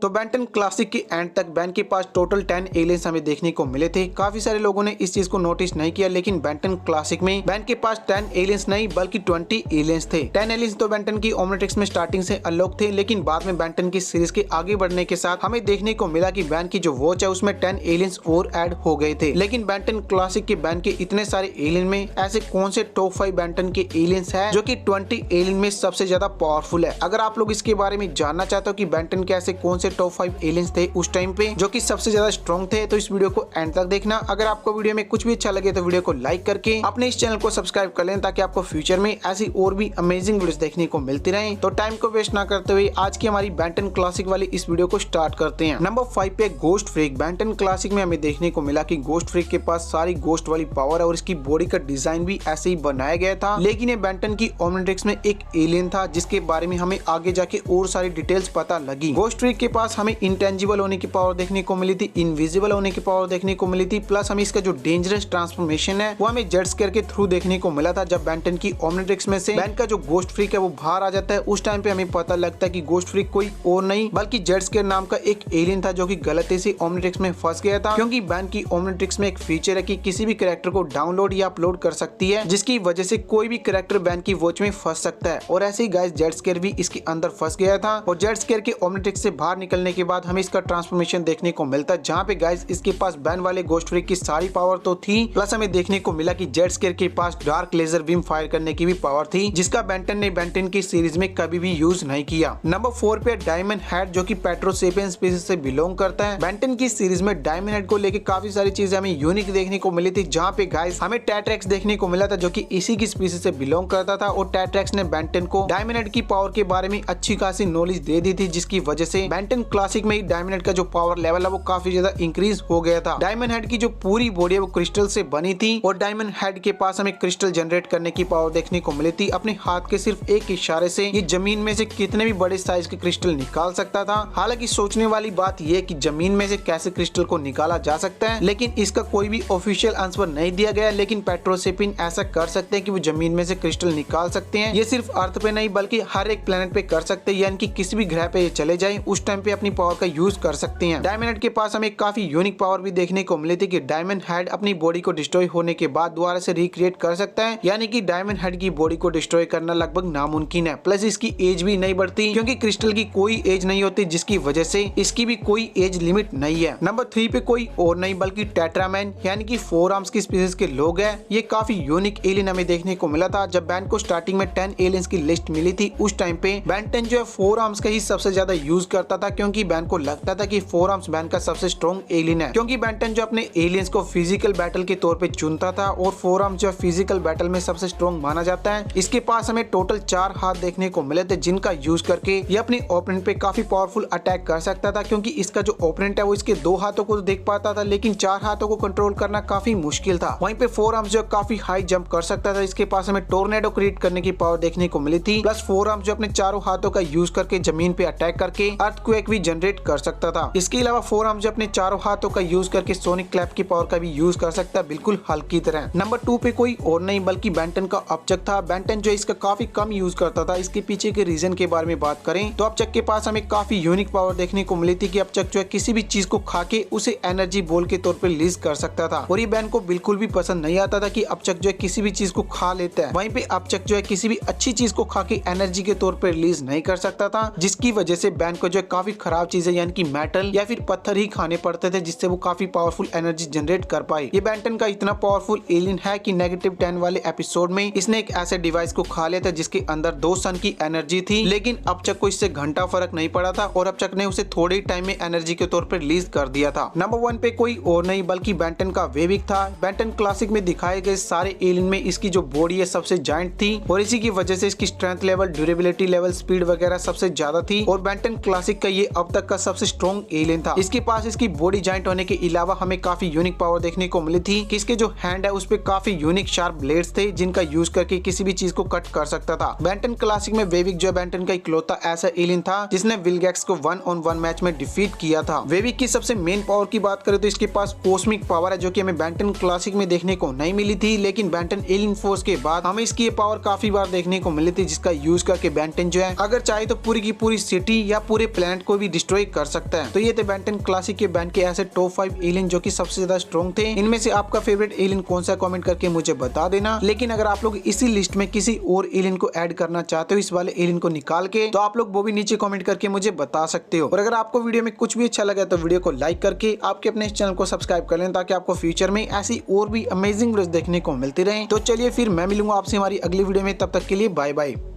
तो Benton classic के and तक बैन के पास टोटल 10 एलियंस हमें देखने को मिले थे। काफी सारे लोगों ने इस चीज को नोटिस नहीं किया, लेकिन बेंटन क्लासिक में बैन के पास 10 एलियंस नहीं बल्कि 20 एलियंस थे। 10 एलियंस तो बेंटन की ओमनिट्रिक्स में स्टार्टिंग से अनलॉक थे, लेकिन बाद में बेंटन की सीरीज के आगे बढ़ने के साथ हमें देखने को मिला कि बैन की जो वॉच है उसमें 10 एलियंस और ऐड हो गए थे। लेकिन बेंटन क्लासिक के बैन के इतने सारे एलियन में ऐसे कौन से टॉप 5 बेंटन के एलियंस है जो कि 20 एलियन में सबसे ज्यादा पावरफुल है? अगर आप लोग इसके बारे में जानना चाहते हो कि बेंटन के ऐसे कौन से टॉप 5 एलियंस थे उस टाइम पे जो कि सबसे ज्यादा स्ट्रॉन्ग थे, तो इस वीडियो को एंड तक देखना। अगर आपको वीडियो में कुछ भी अच्छा लगे तो वीडियो को लाइक करके अपने इस चैनल को सब्सक्राइब कर लें, ताकि आपको फ्यूचर में ऐसी और भी अमेजिंग वीडियोस देखने को मिलती रहे। तो टाइम को वेस्ट ना करते हुए आज की हमारी बेंटन क्लासिक वाली इस वीडियो को स्टार्ट करते हैं। नंबर 5 पे गोस्ट फ्रीक। बेंटन क्लासिक में हमें देखने को मिला कि गोस्ट फ्रीक के पास सारी गोस्ट वाली पावर है और इसकी बॉडी का डिजाइन भी ऐसे ही बनाया गया था। लेकिन ये बेंटन की ओमनिट्रिक्स में एक एलियन था जिसके बारे में हमें आगे जाके और सारी डिटेल्स पता लगी। गोस्ट फ्रीक के पास हमें इंटेंजिबल होने की पावर देखने को मिली थी, इनविजिबल होने की पावर देखने को मिली थी, प्लस हमें इसका जो डेंजरस ट्रांसफॉर्मेशन है वो हमें जेट स्केयर के थ्रू देखने को मिला था। जब बेंटन की ओमनिट्रिक्स में से बैन का जो गोस्ट फ्रीक है वो बाहर आ जाता है, उस टाइम पे हमें पता लगता है कि गोस्ट फ्रीक कोई और नहीं बल्कि जेट स्केयर नाम का एक एलियन था जो कि गलती से ओमनिट्रिक्स में फंस गया था। क्योंकि बैन की ओमनिट्रिक्स में एक फीचर है कि किसी भी कैरेक्टर को डाउनलोड या अपलोड कर सकती है, जिसकी वजह से कोई भी कैरेक्टर बैन की वॉच में फंस सकता है। और ऐसे ही गाइस जेट स्केयर भी इसके अंदर फंस गया था और जेट स्केयर के ओमनिट्रिक्स से बाहर निकलने के बाद हमें इसका ट्रांसफॉर्मेशन देखने को मिलता है, जहाँ पे गाइस इसके पास बैन वाले गोस्ट फ्रीक की सारी पावर तो थी, प्लस हमें देखने को मिला कि जेट स्केयर के पास डार्क लेजर बीम फायर करने की भी पावर थी, जिसका बेंटन ने बेंटन की सीरीज में कभी भी यूज नहीं किया। नंबर 4 पे डायमंड हेड जो कि पेट्रोसेपियन स्पीशीज से बिलोंग करता है। बेंटन की सीरीज में डायमंड हेड को लेके काफी सारी चीजें हमें यूनिक देखने को मिली थी, जहाँ पे गाइस हमें टेट्रैक्स देखने को मिला था जो कि इसी की स्पीशीज से बिलोंग करता था और टेट्रैक्स ने बेंटन को डायमंड हेड की पावर के बारे में अच्छी खासी नॉलेज दे दी थी, जिसकी वजह से बेंटन क्लासिक में ही डायमंड हेड का जो पावर लेवल है वो काफी ज्यादा इंक्रीज हो गया था। डायमंड हेड की जो पूरी बॉडी है वो क्रिस्टल से बनी थी और डायमंड हेड के पास हमें क्रिस्टल जनरेट करने की पावर देखने को मिली थी। अपने हाथ के सिर्फ एक इशारे से ये जमीन में से कितने भी बड़े साइज के क्रिस्टल निकाल सकता था। हालांकि सोचने वाली बात यह कि जमीन में से कैसे क्रिस्टल को निकाला जा सकता है, लेकिन इसका कोई भी ऑफिशियल आंसर नहीं दिया गया। लेकिन पेट्रोसेपियन ऐसा कर सकते हैं कि वो जमीन में से क्रिस्टल निकाल सकते हैं। ये सिर्फ अर्थ पे नहीं बल्कि हर एक प्लेनेट पे कर सकते हैं, यानी कि किसी भी ग्रह पे ये चले जाएं उस टाइम पे अपनी पावर का यूज कर सकते हैं। डायमंड हेड के पास हमें काफी यूनिक पावर भी देखने को मिली थी कि डायमंड हेड अपनी बॉडी को डिस्ट्रॉय होने के बाद दोबारा से रिक्रिएट कर सकता है, यानी कि डायमंड हेड की बॉडी को डिस्ट्रॉय करना लगभग नामुमकिन है। प्लस इसकी एज भी नहीं बढ़ती, क्योंकि क्रिस्टल की कोई एज नहीं होती, जिसकी वजह से इसकी भी कोई एज लिमिट नहीं है। नंबर 3 पे कोई और नहीं बल्कि टेट्रामैन यानी कि 4 आर्म्स की स्पीशीज के लोग हैं। ये काफी यूनिक एलियन हमें देखने को मिला था। जब बैन को स्टार्टिंग में 10 एलियंस की लिस्ट मिली थी उस टाइम पे बेंटन जो है 4 आर्म्स का ही सबसे ज्यादा यूज करता था, क्योंकि बैन को लगता था कि 4 आर्म्स बैन का सबसे स्ट्रॉन्ग एलियन है। क्योंकि बेंटन जो अपने एलियंस को फिजिकल बैटल के तौर पे चुनता था और 4 आर्म्स जो फिजिकल बैटल में सबसे स्ट्रॉन्ग माना जाता है। इसके पास हमें टोटल 4 हाथ देखने को मिले थे, जिनका यूज करके ये अपने ओपोनेंट पे काफी पावरफुल अटैक कर सकता था। क्योंकि इसका जो ओपोनेंट है वो इसके 2 हाथों को देख पाता था, लेकिन 4 हाथों को कंट्रोल करना काफी मुश्किल था। वहीं पे 4 आर्म्स जो काफी हाई जंप कर सकता था। इसके पास हमें टोर्नेडो क्रिएट करने की पावर देखने को मिली थी। प्लस 4 आर्म्स जो अपने चारों हाथों का यूज करके जमीन पे अटैक करके अर्थक्वेक भी जनरेट कर सकता था। इसके अलावा 4 आर्म्स जो अपने चारों हाथों का यूज करके सोनिक क्लैप की पावर का भी यूज कर सकता है, बिल्कुल हल्क की तरह। नंबर 2 पे कोई और नहीं बल्कि बेंटन का अपचक था। बेंटन जो इसका काफी कम यूज करता था। इसके पीछे के रीजन के बारे में बात करें तो अपचक के पास हमें काफी यूनिक पावर देखने को मिली थी कि अपचक जो है किसी भी चीज को खा के उसे एनर्जी बॉल के तौर पे रिलीज कर सकता था। और ये बैन को बिल्कुल भी पसंद नहीं आता था कि अपचक जो है किसी भी चीज को खा लेता है। वहीं पे अपचक जो है किसी भी अच्छी चीज को खा के एनर्जी के तौर पे रिलीज नहीं कर सकता था, जिसकी वजह से बैन को जो है काफी खराब चीजें यानी कि मेटल या फिर पत्थर ही खाने पड़ते थे, जिससे वो काफी पावरफुल एनर्जी जनरेट कर पाए। ये बेंटन का इतना पावरफुल एलियन है कि -10 वाले एपिसोड में इसने एक ऐसे डिवाइस को खा लिया था जिसके अंदर 2 सन की एनर्जी थी, लेकिन अपचक को इससे घंटा फर्क नहीं पड़ा था और अपचक ने उसे थोड़े ही टाइम में एनर्जी के तौर पर रिलीज कर दिया था। नंबर 1 पे कोई और नहीं बल्कि बेंटन का वेविक था। बेंटन क्लासिक में दिखाए गए सारे एलियन में इसकी जो बॉडी है सबसे जायंट थी और इसी की वजह से इसकी strength level, durability level, speed वगैरह सबसे ज्यादा थी और बेंटन क्लासिक का ये अब तक का सबसे स्ट्रॉन्ग एलियन था। इसके पास इसकी बॉडी जायंट होने के अलावा हमें काफी यूनिक पावर देखने को मिली थी कि इसके जो हैंड है उस पे काफी यूनिक शार्प ब्लेड्स थे, जिनका यूज करके किसी भी चीज को कट कर सकता था। बेंटन क्लासिक में वेविक जो बेंटन का इकलौता ऐसा एलियन था जिसने विलगैक्स को 1-on-1 मैच में डिफीट किया था। वेविक की सबसे मेन पावर की बात करें तो इसके पास कॉस्मिक पावर है, जो कि हमें बेंटन क्लासिक में देखने को नहीं मिली थी, लेकिन बेंटन एलियन फोर्स के बाद हमें इसकी पावर काफी बार देखने को मिली थी, जिसका यूज करके बेंटन जो है अगर चाहे तो पूरी की पूरी सिटी या पूरे प्लेनेट को भी डिस्ट्रॉय कर सकता है। तो ये थे बेन 10 क्लासिक के बैन के ऐसे टॉप 5 एलियन जो कि सबसे ज्यादा स्ट्रॉन्ग थे। इनमें से आपका फेवरेट एलियन कौन सा कमेंट करके मुझे बता देना। लेकिन अगर आप लोग इसी लिस्ट में किसी और एलियन को ऐड करना चाहते हो, इस वाले एलियन को निकाल के, तो आप लोग वो भी नीचे कमेंट करके मुझे बता सकते हो। और अगर आपको वीडियो में कुछ भी अच्छा लगा तो वीडियो को लाइक करके आपके अपने इस चैनल को सब्सक्राइब कर लें, ताकि आपको फ्यूचर में ऐसी और भी अमेजिंग वीडियोस देखने को मिलती रहे। तो चलिए फिर मैं मिलूंगा आपसे हमारी अगली वीडियो में, तब तक के लिए बाय बाय।